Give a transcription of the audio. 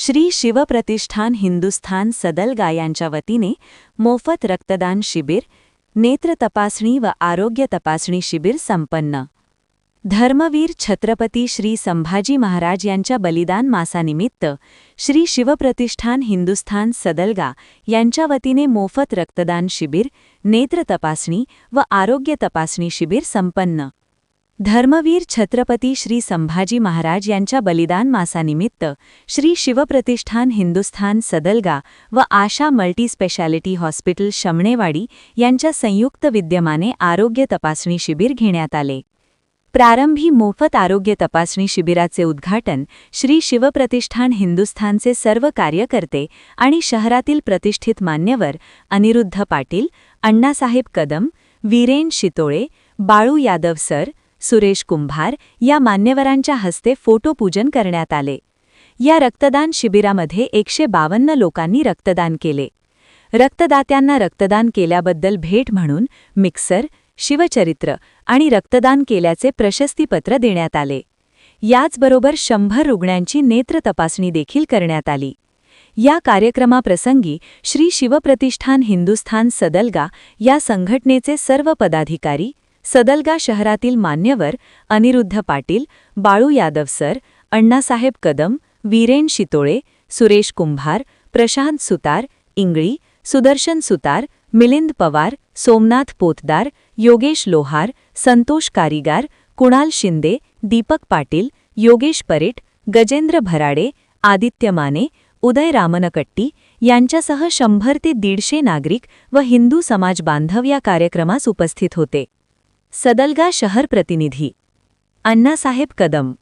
श्री शिवप्रतिष्ठान हिंदुस्थान सदलगा यांच्या वतीने मोफत रक्तदान शिबिर, नेत्र तपासणी व आरोग्य तपासणी शिबिर संपन्न. धर्मवीर छत्रपती श्री संभाजी महाराज यांच्या बलिदान मासानिमित्त श्री शिवप्रतिष्ठान हिंदुस्थान सदलगा यांच्या वतीने मोफत रक्तदान शिबिर, नेत्र तपासणी व आरोग्य तपासणी शिबिर संपन्न. धर्मवीर छत्रपती श्री संभाजी महाराज यांच्या बलिदान मासानिमित्त श्री शिवप्रतिष्ठान हिंदुस्थान सदलगा व आशा मल्टीस्पेशालिटी हॉस्पिटल शमणेवाडी यांच्या संयुक्त विद्यमाने आरोग्य तपासणी शिबिर घेण्यात आले. प्रारंभी मोफत आरोग्य तपासणी शिबिराचे उद्घाटन श्री शिवप्रतिष्ठान हिंदुस्थानचे सर्व कार्यकर्ते आणि शहरातील प्रतिष्ठित मान्यवर अनिरुद्ध पाटील, अण्णासाहेब कदम, वीरेन शितोळे, बाळू यादव सर, सुरेश कुंभार या मान्यवरांच्या हस्ते फोटोपूजन करण्यात आले. या रक्तदान शिबिरामध्ये 152 लोकांनी रक्तदान केले. रक्तदात्यांना रक्तदान केल्याबद्दल भेट म्हणून मिक्सर, शिवचरित्र आणि रक्तदान केल्याचे प्रशस्तीपत्र देण्यात आले. याचबरोबर 100 रुग्णांची नेत्र तपासणी देखील करण्यात आली. या कार्यक्रमाप्रसंगी श्री शिवप्रतिष्ठान हिंदुस्थान सदलगा या संघटनेचे सर्व पदाधिकारी, सदलगा शहरातील मान्यवर अनिरुद्ध पाटील, बाळू यादव सर, अण्णासाहेब कदम, वीरेन शितोळे, सुरेश कुंभार, प्रशांत सुतार, इंगळी, सुदर्शन सुतार, मिलिंद पवार, सोमनाथ पोतदार, योगेश लोहार, संतोष कारीगार, कुणाल शिंदे, दीपक पाटील, योगेश परीट, गजेंद्र भराडे, आदित्य माने, उदय रामनकट्टी यांच्यासह 100 ते 150 नागरिक व हिंदू समाज बांधव या कार्यक्रमास उपस्थित होते. सदलगा शहर प्रतिनिधी अण्णासाहेब कदम.